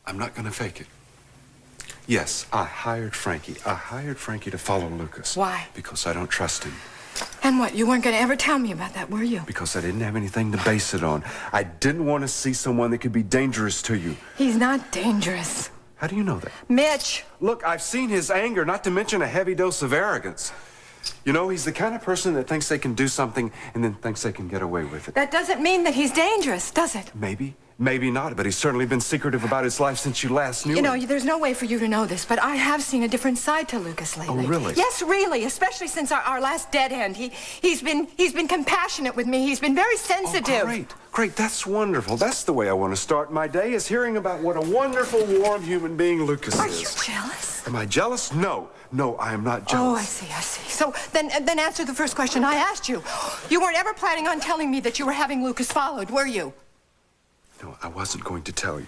I'm not gonna fake it. Yes, I hired Frankie. I hired Frankie to follow Lucas. Why? Because I don't trust him. And what? You weren't going to ever tell me about that, were you? Because I didn't have anything to base it on. I didn't want to see someone that could be dangerous to you. He's not dangerous. How do you know that? Mitch! Look, I've seen his anger, not to mention a heavy dose of arrogance. You know, he's the kind of person that thinks they can do something and then thinks they can get away with it. That doesn't mean that he's dangerous, does it? Maybe. Maybe not, but he's certainly been secretive about his life since you last knew him. You know, there's no way for you to know this, but I have seen a different side to Lucas lately. Oh, really? Yes, really, especially since our last dead end. He's been compassionate with me. He's been very sensitive. Oh, great. That's wonderful. That's the way I want to start my day, is hearing about what a wonderful, warm human being Lucas is. Are you jealous? Am I jealous? No, I am not jealous. Oh, I see. So then answer the first question I asked you. You weren't ever planning on telling me that you were having Lucas followed, were you? No, I wasn't going to tell you.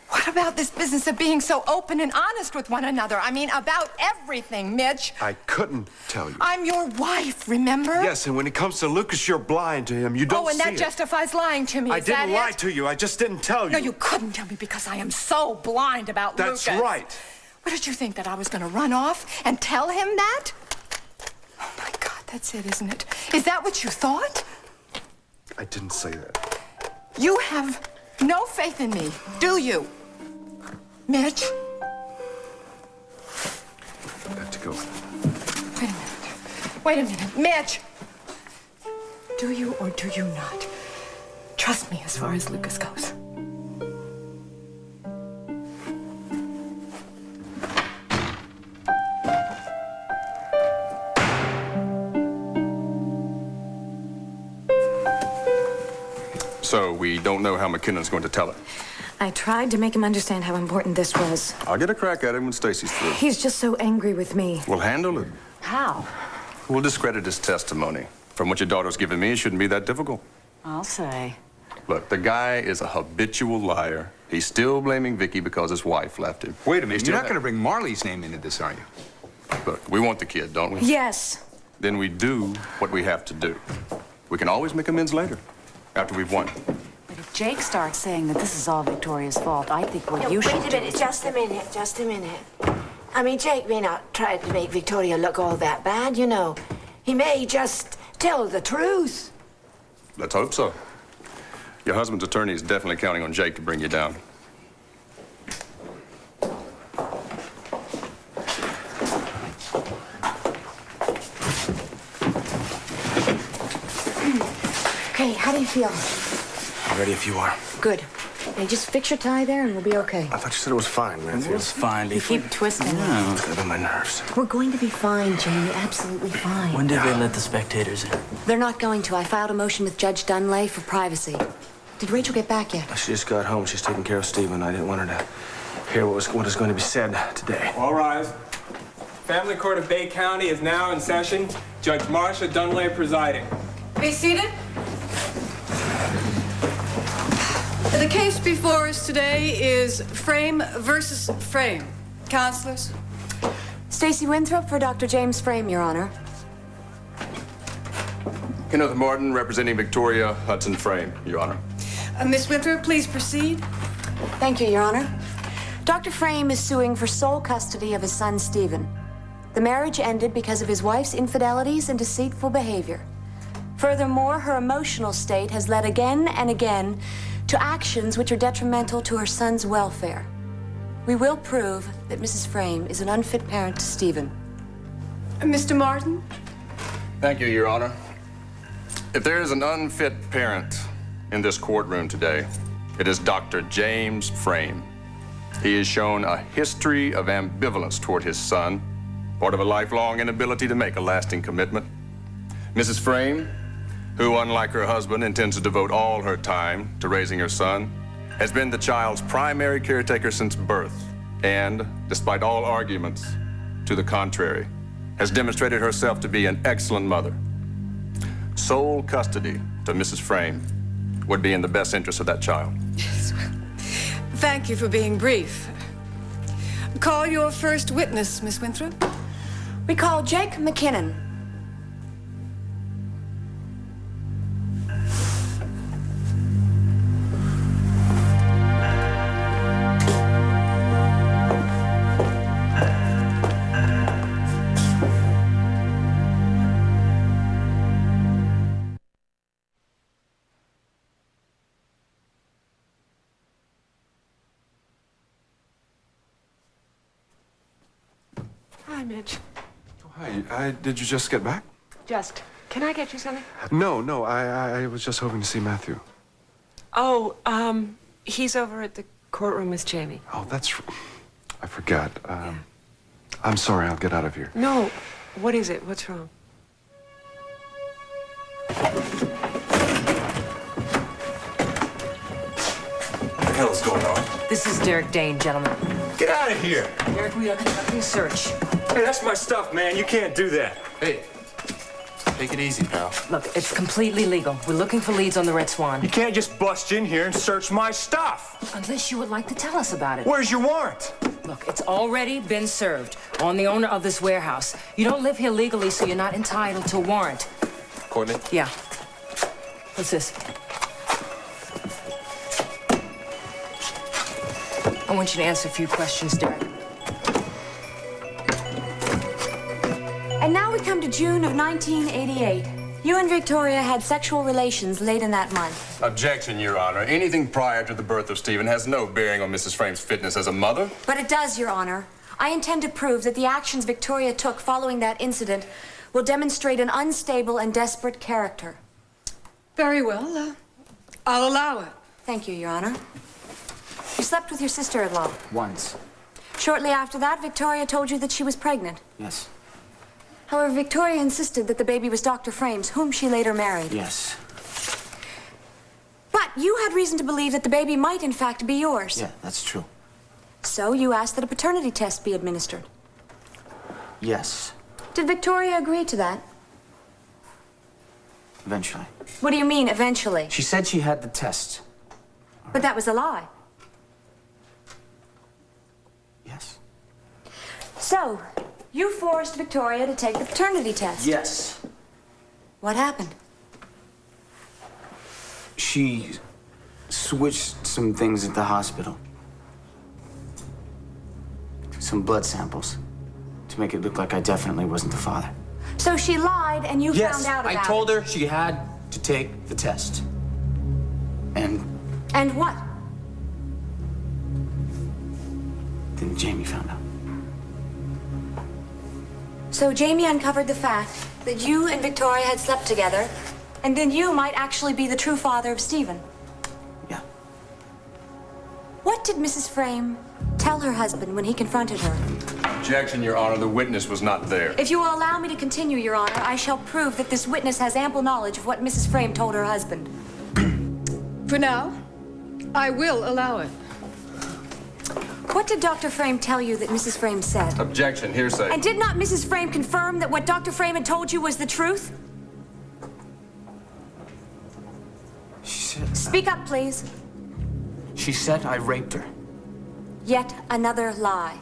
What about this business of being so open and honest with one another? I mean, about everything, Mitch. I couldn't tell you. I'm your wife, remember? Yes, and when it comes to Lucas, you're blind to him. You don't see it. Oh, and that justifies lying to me, I is that didn't lie it? to you. I just didn't tell you. No, you couldn't tell me because I am so blind about Lucas. That's right. What did you think, that I was going to run off and tell him that? Oh, my God, that's it, isn't it? Is that what you thought? I didn't say that. You have no faith in me, do you? Mitch? I've got to go. Wait a minute. Mitch! Do you or do you not trust me as far as Lucas goes? So we don't know how McKinnon's going to tell it. I tried to make him understand how important this was. I'll get a crack at him when Stacey's through. He's just so angry with me. We'll handle it. How? We'll discredit his testimony. From what your daughter's given me, it shouldn't be that difficult. I'll say. Look, the guy is a habitual liar. He's still blaming Vicky because his wife left him. Wait a minute, you're not going to bring Marley's name into this, are you? Look, we want the kid, don't we? Yes. Then we do what we have to do. We can always make amends later, after we've won. But if Jake starts saying that this is all Victoria's fault, I think what you should do... Wait a minute, just a minute. I mean, Jake may not try to make Victoria look all that bad, you know. He may just tell the truth. Let's hope so. Your husband's attorney is definitely counting on Jake to bring you down. Okay, how do you feel? I'm ready if you are. Good. Now just fix your tie there and we'll be okay. I thought you said it was fine, Matthew. It was fine. You keep twisting it. Yeah, it's good on my nerves. We're going to be fine, Jamie. Absolutely fine. When did they let the spectators in? They're not going to. I filed a motion with Judge Dunlay for privacy. Did Rachel get back yet? She just got home. She's taking care of Stephen. I didn't want her to hear what is going to be said today. All rise. Family Court of Bay County is now in session. Judge Marsha Dunlay presiding. Be seated. The case before us today is Frame versus Frame. Counselors? Stacey Winthrop for Dr. James Frame, Your Honor. Kenneth Martin, representing Victoria Hudson Frame, Your Honor. Miss Winthrop, please proceed. Thank you, Your Honor. Dr. Frame is suing for sole custody of his son, Stephen. The marriage ended because of his wife's infidelities and deceitful behavior. Furthermore, her emotional state has led again and again to actions which are detrimental to her son's welfare. We will prove that Mrs. Frame is an unfit parent to Stephen. Mr. Martin? Thank you, Your Honor. If there is an unfit parent in this courtroom today, it is Dr. James Frame. He has shown a history of ambivalence toward his son, part of a lifelong inability to make a lasting commitment. Mrs. Frame, who, unlike her husband, intends to devote all her time to raising her son, has been the child's primary caretaker since birth, and, despite all arguments to the contrary, has demonstrated herself to be an excellent mother. Sole custody to Mrs. Frame would be in the best interest of that child. Yes, well, thank you for being brief. Call your first witness, Miss Winthrop. We call Jake McKinnon. Hi, Mitch. Oh, hi. Did you just get back? Can I get you something? No. I was just hoping to see Matthew. Oh, he's over at the courtroom with Jamie. Oh, I forgot. I'm sorry. I'll get out of here. No. What is it? What's wrong? What the hell is going on? This is Derek Dane, gentlemen. Get out of here! Derek, we are conducting a search. Hey, that's my stuff, man. You can't do that. Hey, take it easy, pal. Look, it's completely legal. We're looking for leads on the Red Swan. You can't just bust in here and search my stuff. Unless you would like to tell us about it. Where's your warrant? Look, it's already been served on the owner of this warehouse. You don't live here legally, so you're not entitled to a warrant. Courtney? Yeah. What's this? I want you to answer a few questions, Derek. And now we come to June of 1988. You and Victoria had sexual relations late in that month. Objection, Your Honor. Anything prior to the birth of Stephen has no bearing on Mrs. Frame's fitness as a mother. But it does, Your Honor. I intend to prove that the actions Victoria took following that incident will demonstrate an unstable and desperate character. Very well. I'll allow it. Thank you, Your Honor. You slept with your sister-in-law. Once. Shortly after that, Victoria told you that she was pregnant. Yes. However, Victoria insisted that the baby was Dr. Frame's, whom she later married. Yes. But you had reason to believe that the baby might, in fact, be yours. Yeah, that's true. So you asked that a paternity test be administered. Yes. Did Victoria agree to that? Eventually. What do you mean, eventually? She said she had the test. But that was a lie. Yes. So, you forced Victoria to take the paternity test. Yes. What happened? She switched some things at the hospital. Some blood samples to make it look like I definitely wasn't the father. So she lied and you found out about it. I told her she had to take the test. And what? then Jamie found out. So Jamie uncovered the fact that you and Victoria had slept together, and then you might actually be the true father of Stephen. Yeah. What did Mrs. Frame tell her husband when he confronted her? Objection, Your Honor. The witness was not there. If you will allow me to continue, Your Honor, I shall prove that this witness has ample knowledge of what Mrs. Frame told her husband. For now, I will allow it. What did Dr. Frame tell you that Mrs. Frame said? Objection, hearsay. And did not Mrs. Frame confirm that what Dr. Frame had told you was the truth? She said... Speak up, please. She said I raped her. Yet another lie.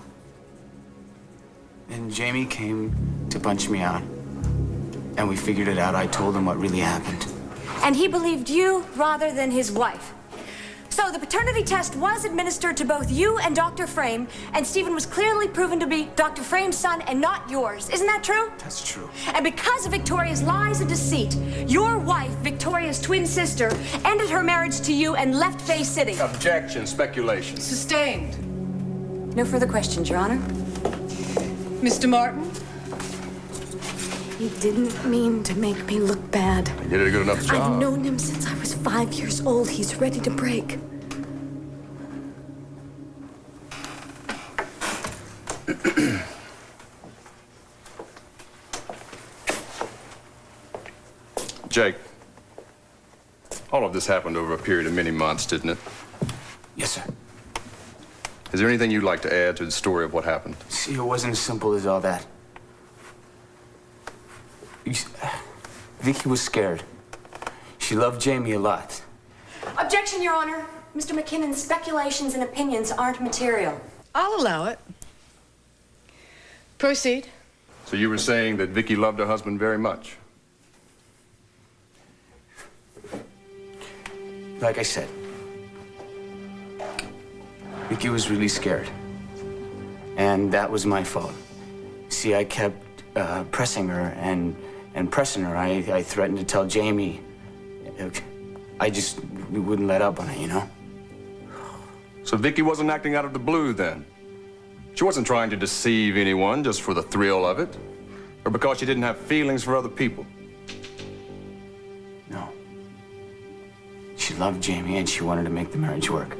And Jamie came to punch me out. And we figured it out. I told him what really happened. And he believed you rather than his wife. So the paternity test was administered to both you and Dr. Frame, and Stephen was clearly proven to be Dr. Frame's son and not yours. Isn't that true? That's true. And because of Victoria's lies and deceit, your wife, Victoria's twin sister, ended her marriage to you and left Bay City. Objection, speculation. Sustained. No further questions, Your Honor. Mr. Martin? He didn't mean to make me look bad. You did a good enough job. I've known him since I was 5 years old. He's ready to break. Jake, all of this happened over a period of many months, didn't it? Yes, sir. Is there anything you'd like to add to the story of what happened? See, it wasn't as simple as all that. Vicky was scared. She loved Jamie a lot. Objection, Your Honor. Mr. McKinnon's speculations and opinions aren't material. I'll allow it. Proceed. So you were saying that Vicky loved her husband very much? Like I said, Vicky was really scared. And that was my fault. See, I kept pressing her and pressing her. I threatened to tell Jamie. I just wouldn't let up on it, you know? So Vicky wasn't acting out of the blue then? She wasn't trying to deceive anyone just for the thrill of it, or because she didn't have feelings for other people. No. She loved Jamie and she wanted to make the marriage work.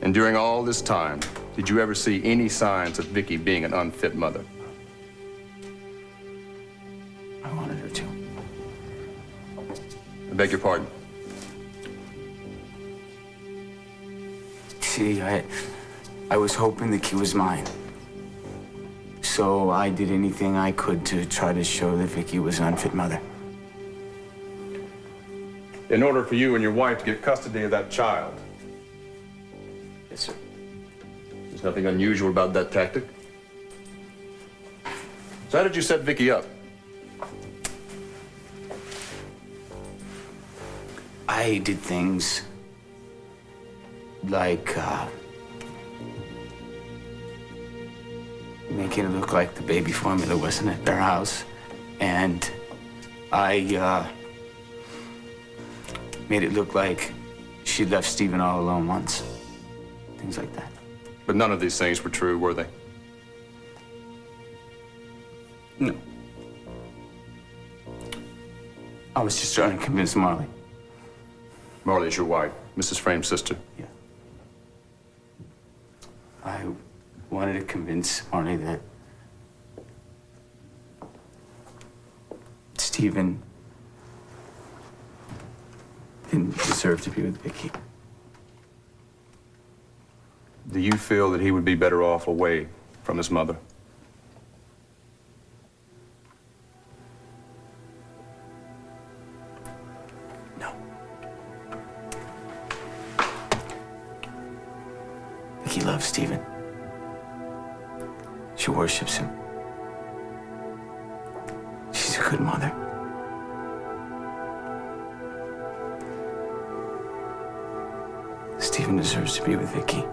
And during all this time, did you ever see any signs of Vicky being an unfit mother? I wanted her to. I beg your pardon. See, I was hoping the key was mine. So I did anything I could to try to show that Vicky was an unfit mother. In order for you and your wife to get custody of that child. Yes, sir. There's nothing unusual about that tactic. So how did you set Vicky up? I did things like making it look like the baby formula wasn't at their house. And I made it look like she left Stephen all alone once. Things like that. But none of these things were true, were they? No. I was just trying to convince Marley. Marley's your wife, Mrs. Frame's sister. Yeah. I wanted to convince Marley that Stephen didn't deserve to be with Vicky. Do you feel that he would be better off away from his mother? No. Vicky loves Stephen. She worships him. She's a good mother. Stephen deserves to be with Vicky.